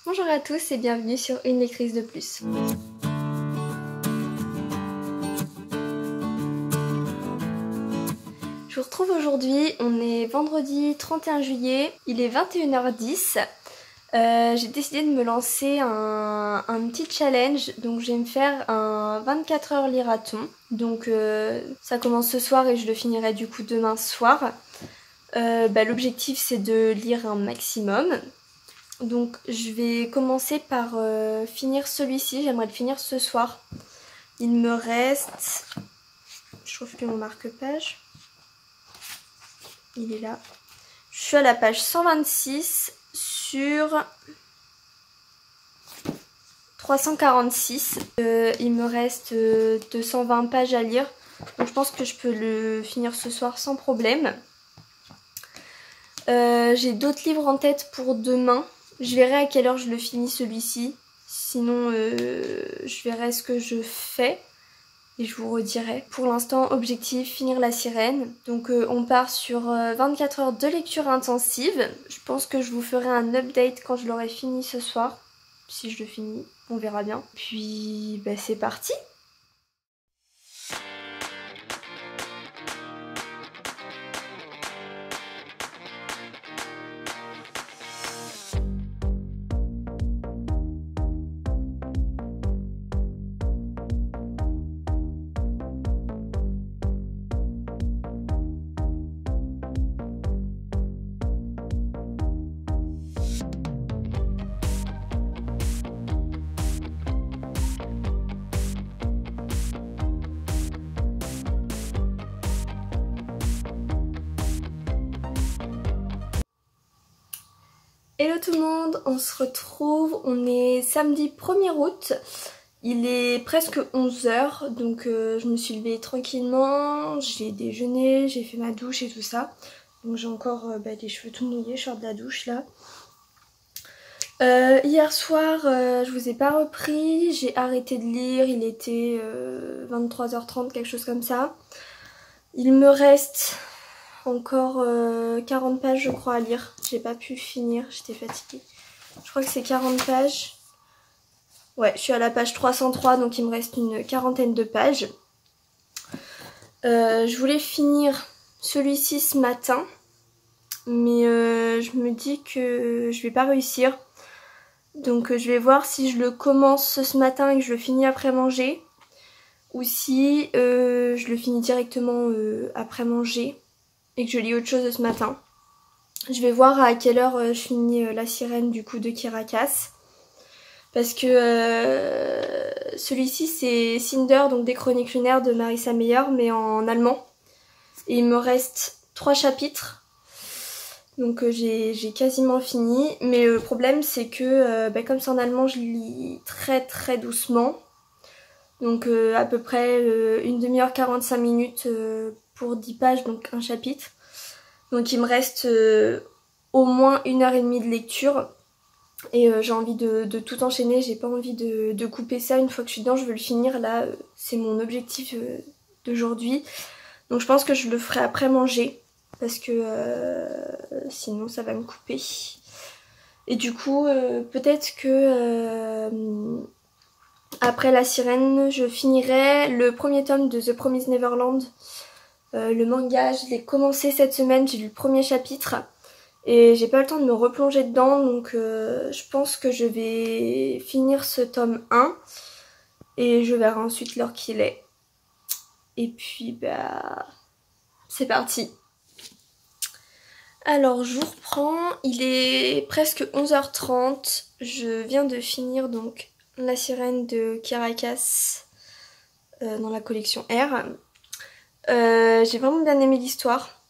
Bonjour à tous et bienvenue sur Une lectrice de plus. Je vous retrouve aujourd'hui, on est vendredi 31 juillet, il est 21h10. J'ai décidé de me lancer un petit challenge, donc je vais me faire un 24 heures lirathon. Donc ça commence ce soir et je le finirai du coup demain soir. L'objectif c'est de lire un maximum. Donc je vais commencer par finir celui-ci, j'aimerais le finir ce soir. Il me reste, je trouve que mon marque-page, il est là. Je suis à la page 126 sur 346. Il me reste 220 pages à lire, donc je pense que je peux le finir ce soir sans problème. J'ai d'autres livres en tête pour demain. Je verrai à quelle heure je le finis celui-ci. Sinon, je verrai ce que je fais et je vous redirai. Pour l'instant, objectif, finir La Sirène. Donc on part sur 24 heures de lecture intensive. Je pense que je vous ferai un update quand je l'aurai fini ce soir. Si je le finis, on verra bien. Puis, c'est parti! Hello tout le monde, on se retrouve, on est samedi 1er août, il est presque 11h, donc je me suis levée tranquillement, j'ai déjeuné, j'ai fait ma douche et tout ça. Donc j'ai encore les cheveux tout mouillés, je sors de la douche là. Hier soir, je vous ai pas repris, j'ai arrêté de lire, il était 23h30, quelque chose comme ça. Il me reste encore 40 pages je crois à lire, j'ai pas pu finir, j'étais fatiguée. Je crois que c'est 40 pages. Ouais, je suis à la page 303, donc il me reste une quarantaine de pages. Je voulais finir celui-ci ce matin, mais je me dis que je vais pas réussir. Donc je vais voir si je le commence ce matin et que je le finis après manger, ou si je le finis directement après manger et que je lis autre chose ce matin. Je vais voir à quelle heure je finis La Sirène du coup de Kirakas. Parce que celui-ci c'est Cinder, donc des chroniques lunaires de Marissa Meyer, mais en allemand. Et il me reste 3 chapitres. Donc j'ai quasiment fini. Mais le problème c'est que comme c'est en allemand, je lis très très doucement. Donc à peu près une demi-heure 45 minutes pour 10 pages, donc un chapitre. Donc il me reste au moins 1h30 de lecture. Et j'ai envie de tout enchaîner, j'ai pas envie de couper ça une fois que je suis dedans, je veux le finir là, c'est mon objectif d'aujourd'hui. Donc je pense que je le ferai après manger, parce que sinon ça va me couper. Et du coup, peut-être que après La Sirène, je finirai le premier tome de The Promised Neverland. Le manga, je l'ai commencé cette semaine, j'ai lu le premier chapitre. Et j'ai pas le temps de me replonger dedans, donc je pense que je vais finir ce tome 1 et je verrai ensuite l'heure qu'il est. Et puis c'est parti. Alors je vous reprends, il est presque 11h30, je viens de finir donc La Sirène de Kirakas dans la collection R. J'ai vraiment bien aimé l'histoire.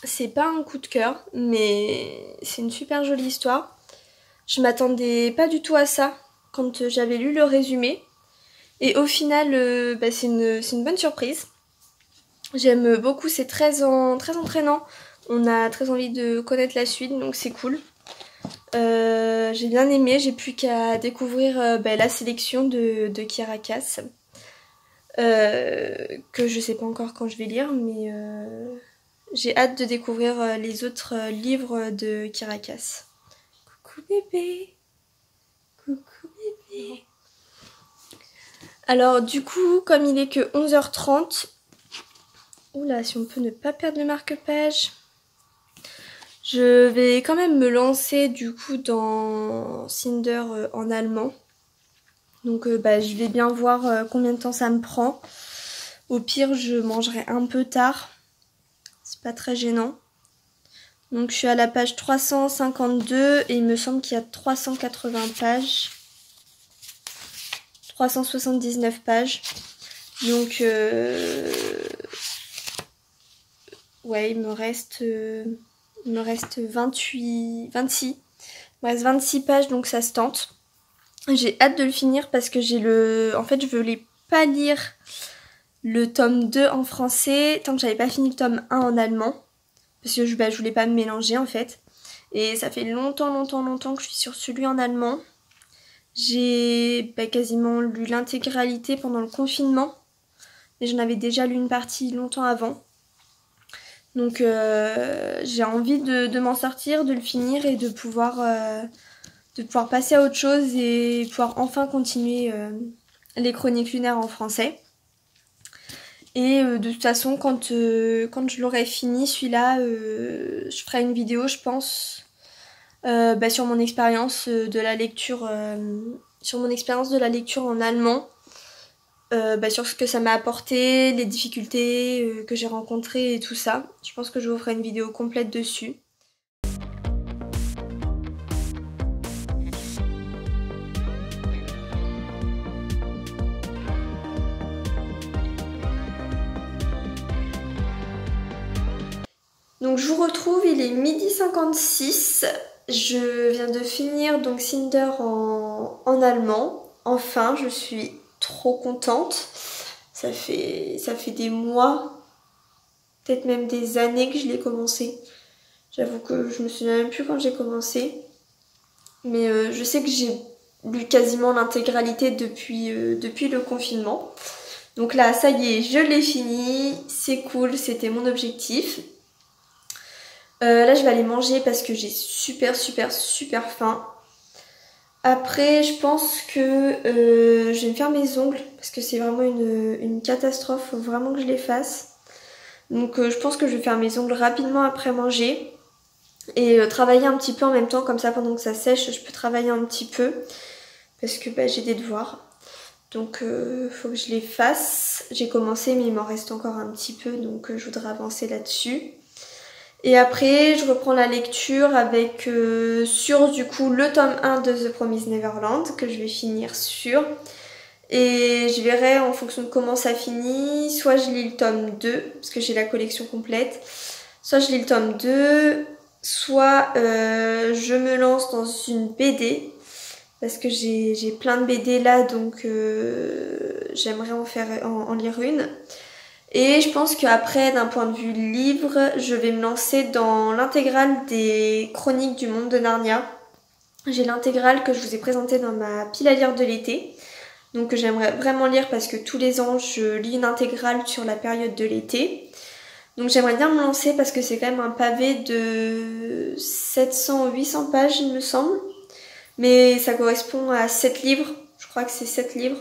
C'est pas un coup de cœur, mais c'est une super jolie histoire. Je m'attendais pas du tout à ça quand j'avais lu le résumé. Et au final, c'est une bonne surprise. J'aime beaucoup, c'est très entraînant. On a très envie de connaître la suite, donc c'est cool. J'ai bien aimé, j'ai plus qu'à découvrir la sélection de Kirakas. Que je sais pas encore quand je vais lire, mais j'ai hâte de découvrir les autres livres de Kirakas. Coucou bébé! Coucou bébé. Alors du coup, comme il est que 11h30, oula, si on peut ne pas perdre le marque-page, je vais quand même me lancer du coup dans Cinder en allemand. Donc je vais bien voir combien de temps ça me prend. Au pire, je mangerai un peu tard. C'est pas très gênant. Donc je suis à la page 352 et il me semble qu'il y a 380 pages. 379 pages. Donc ouais, il me reste 26. Il me reste 26 pages, donc ça se tente. J'ai hâte de le finir parce que en fait, je voulais pas lire le tome 2 en français tant que j'avais pas fini le tome 1 en allemand. Parce que je voulais pas me mélanger en fait. Et ça fait longtemps que je suis sur celui en allemand. J'ai quasiment lu l'intégralité pendant le confinement. Mais j'en avais déjà lu une partie longtemps avant. Donc j'ai envie de m'en sortir, de le finir et de pouvoir passer à autre chose et pouvoir enfin continuer les chroniques lunaires en français. Et de toute façon, quand je l'aurai fini, celui-là, je ferai une vidéo, je pense, sur mon expérience de la lecture, en allemand, sur ce que ça m'a apporté, les difficultés que j'ai rencontrées et tout ça. Je pense que je vous ferai une vidéo complète dessus. Donc je vous retrouve, il est 12h56. Je viens de finir donc Cinder en allemand. Enfin, je suis trop contente. Ça fait des mois, peut-être même des années que je l'ai commencé. J'avoue que je me souviens même plus quand j'ai commencé. Mais je sais que j'ai lu quasiment l'intégralité depuis le confinement. Donc là, ça y est, je l'ai fini. C'est cool, c'était mon objectif. Là, je vais aller manger parce que j'ai super faim. Après, je pense que je vais me faire mes ongles parce que c'est vraiment une catastrophe. Faut vraiment que je les fasse. Donc, je pense que je vais faire mes ongles rapidement après manger et travailler un petit peu en même temps. Comme ça, pendant que ça sèche, je peux travailler un petit peu parce que j'ai des devoirs. Donc, faut que je les fasse. J'ai commencé, mais il m'en reste encore un petit peu. Donc, je voudrais avancer là-dessus. Et après, je reprends la lecture avec sur du coup le tome 1 de The Promised Neverland que je vais finir sur. Et je verrai en fonction de comment ça finit. Soit je lis le tome 2 parce que j'ai la collection complète. Soit je lis le tome 2. Soit je me lance dans une BD. Parce que j'ai plein de BD là donc j'aimerais en lire une. Et je pense qu'après, d'un point de vue livre, je vais me lancer dans l'intégrale des chroniques du monde de Narnia. J'ai l'intégrale que je vous ai présentée dans ma pile à lire de l'été. Donc que j'aimerais vraiment lire parce que tous les ans, je lis une intégrale sur la période de l'été. Donc j'aimerais bien me lancer parce que c'est quand même un pavé de 700 ou 800 pages, il me semble. Mais ça correspond à 7 livres. Je crois que c'est 7 livres.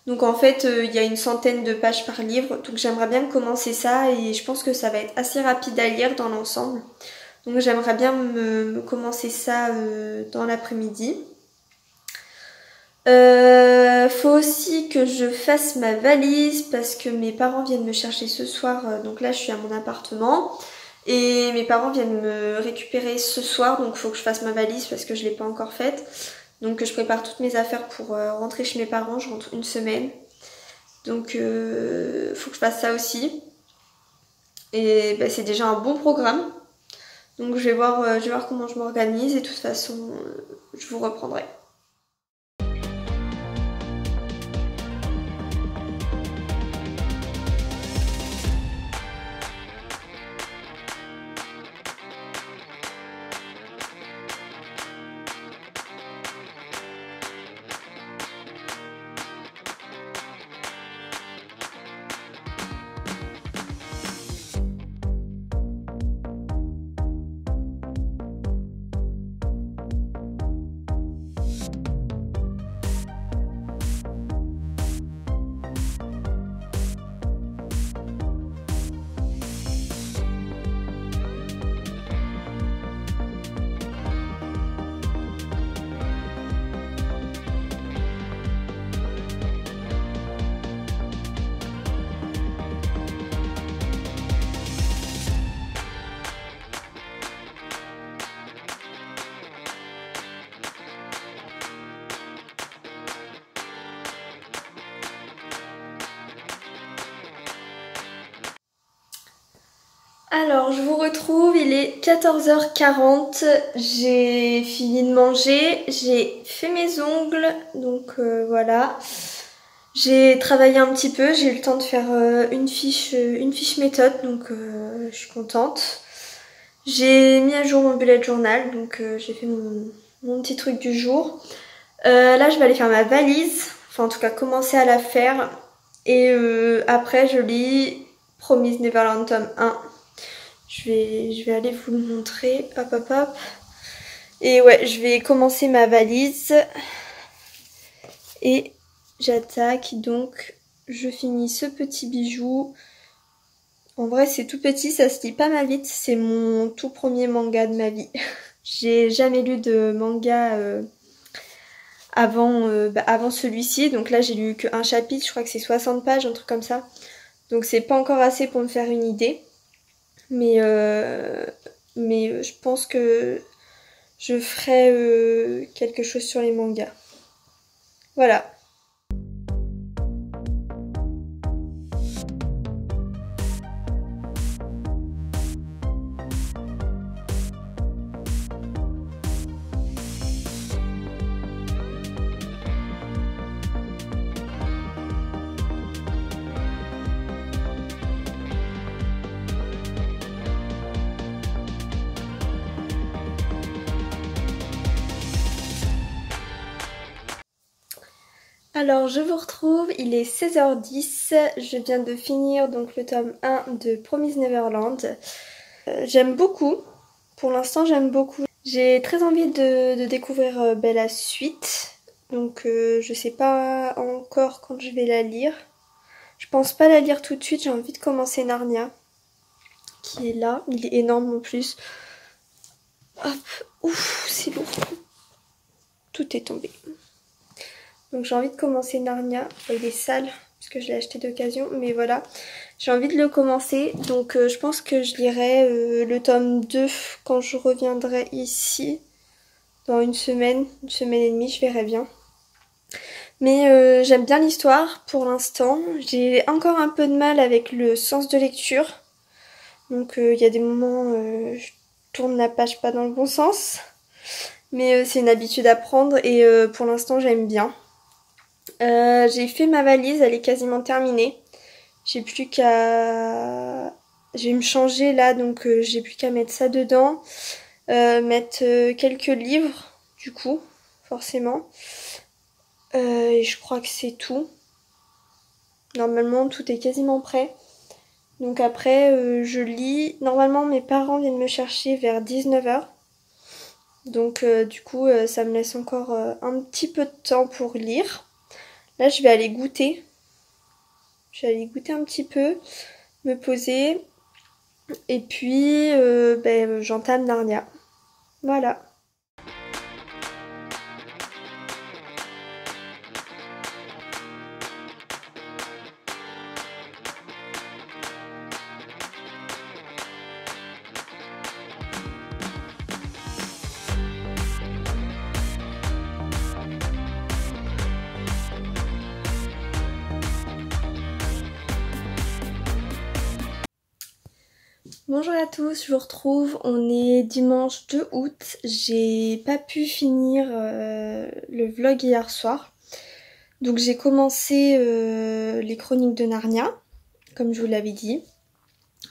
Donc en fait, il y a une centaine de pages par livre, donc j'aimerais bien commencer ça et je pense que ça va être assez rapide à lire dans l'ensemble. Donc j'aimerais bien me commencer ça dans l'après-midi. Faut aussi que je fasse ma valise parce que mes parents viennent me chercher ce soir, donc là je suis à mon appartement. Et mes parents viennent me récupérer ce soir, donc il faut que je fasse ma valise parce que je ne l'ai pas encore faite. Donc je prépare toutes mes affaires pour rentrer chez mes parents, je rentre une semaine. Donc faut que je fasse ça aussi. Et c'est déjà un bon programme. Donc je vais voir comment je m'organise et de toute façon je vous reprendrai. Alors, je vous retrouve, il est 14h40, j'ai fini de manger, j'ai fait mes ongles, donc voilà. J'ai travaillé un petit peu, j'ai eu le temps de faire une fiche méthode, donc je suis contente. J'ai mis à jour mon bullet journal, donc j'ai fait mon petit truc du jour. Là, je vais aller faire ma valise, enfin en tout cas commencer à la faire. Et après, je lis Promise Neverland tome 1. Je vais aller vous le montrer. Hop, hop, hop. Et ouais, je vais commencer ma valise. Et j'attaque. Donc, je finis ce petit bijou. En vrai, c'est tout petit, ça se lit pas mal vite. C'est mon tout premier manga de ma vie. J'ai jamais lu de manga avant celui-ci. Donc là, j'ai lu qu'un chapitre. Je crois que c'est 60 pages, un truc comme ça. Donc c'est pas encore assez pour me faire une idée. Mais je pense que je ferai quelque chose sur les mangas. Voilà. Alors je vous retrouve, il est 16h10, je viens de finir donc le tome 1 de Promise Neverland. J'aime beaucoup, pour l'instant j'aime beaucoup. J'ai très envie de découvrir la suite, donc je sais pas encore quand je vais la lire. Je pense pas la lire tout de suite, j'ai envie de commencer Narnia, qui est là, il est énorme en plus. Hop, ouf, c'est lourd. Tout est tombé. Donc j'ai envie de commencer Narnia. Il est sale parce que je l'ai acheté d'occasion, mais voilà. J'ai envie de le commencer. Donc je pense que je lirai le tome 2 quand je reviendrai ici. Dans une semaine et demie, je verrai bien. Mais j'aime bien l'histoire pour l'instant. J'ai encore un peu de mal avec le sens de lecture. Donc il y a des moments je tourne la page pas dans le bon sens. Mais c'est une habitude à prendre et pour l'instant j'aime bien. J'ai fait ma valise, elle est quasiment terminée. J'ai plus qu'à... Je vais me changer là, donc j'ai plus qu'à mettre ça dedans. Mettre quelques livres, du coup, forcément. Et je crois que c'est tout. Normalement, tout est quasiment prêt. Donc après, je lis. Normalement, mes parents viennent me chercher vers 19h. Donc du coup, ça me laisse encore un petit peu de temps pour lire. Là, je vais aller goûter. Je vais aller goûter un petit peu, me poser. Et puis, j'entame Narnia. Voilà. Bonjour à tous, je vous retrouve, on est dimanche 2 août, j'ai pas pu finir le vlog hier soir. Donc j'ai commencé les chroniques de Narnia, comme je vous l'avais dit.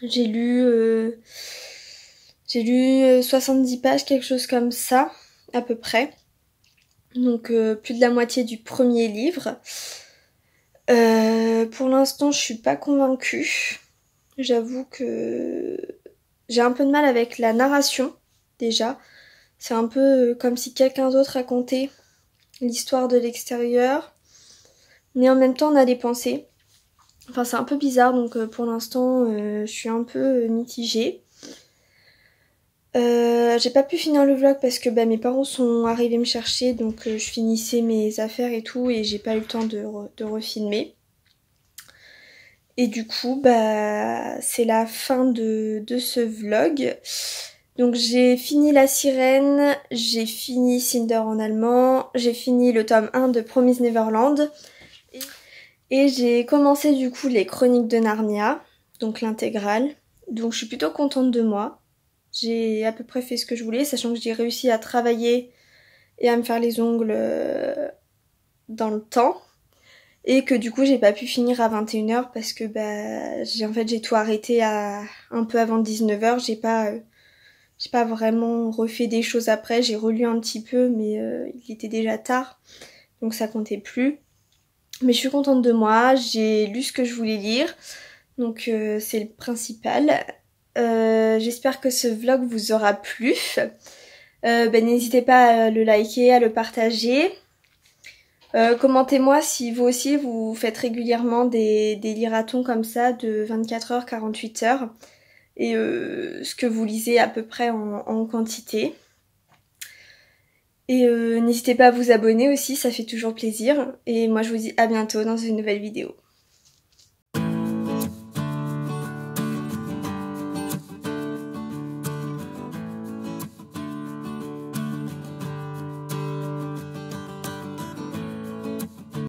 J'ai lu 70 pages, quelque chose comme ça, à peu près. Donc plus de la moitié du premier livre. Pour l'instant je suis pas convaincue. J'avoue que j'ai un peu de mal avec la narration, déjà. C'est un peu comme si quelqu'un d'autre racontait l'histoire de l'extérieur. Mais en même temps, on a des pensées. Enfin, c'est un peu bizarre, donc pour l'instant, je suis un peu mitigée. J'ai pas pu finir le vlog parce que mes parents sont arrivés me chercher, donc je finissais mes affaires et tout, et j'ai pas eu le temps de refilmer. Et du coup, c'est la fin de ce vlog. Donc j'ai fini La Sirène, j'ai fini Cinder en allemand, j'ai fini le tome 1 de Promise Neverland. Et j'ai commencé du coup les chroniques de Narnia, donc l'intégrale. Donc je suis plutôt contente de moi. J'ai à peu près fait ce que je voulais, sachant que j'ai réussi à travailler et à me faire les ongles dans le temps. Et que du coup j'ai pas pu finir à 21h parce que j'ai tout arrêté à un peu avant 19h. J'ai pas vraiment refait des choses après, j'ai relu un petit peu mais il était déjà tard. Donc ça comptait plus. Mais je suis contente de moi, j'ai lu ce que je voulais lire. Donc c'est le principal. J'espère que ce vlog vous aura plu. N'hésitez pas à le liker, à le partager. Commentez-moi si vous aussi vous faites régulièrement des lirathons comme ça de 24 heures, 48 heures. Et ce que vous lisez à peu près en quantité. Et n'hésitez pas à vous abonner aussi, ça fait toujours plaisir. Et moi je vous dis à bientôt dans une nouvelle vidéo.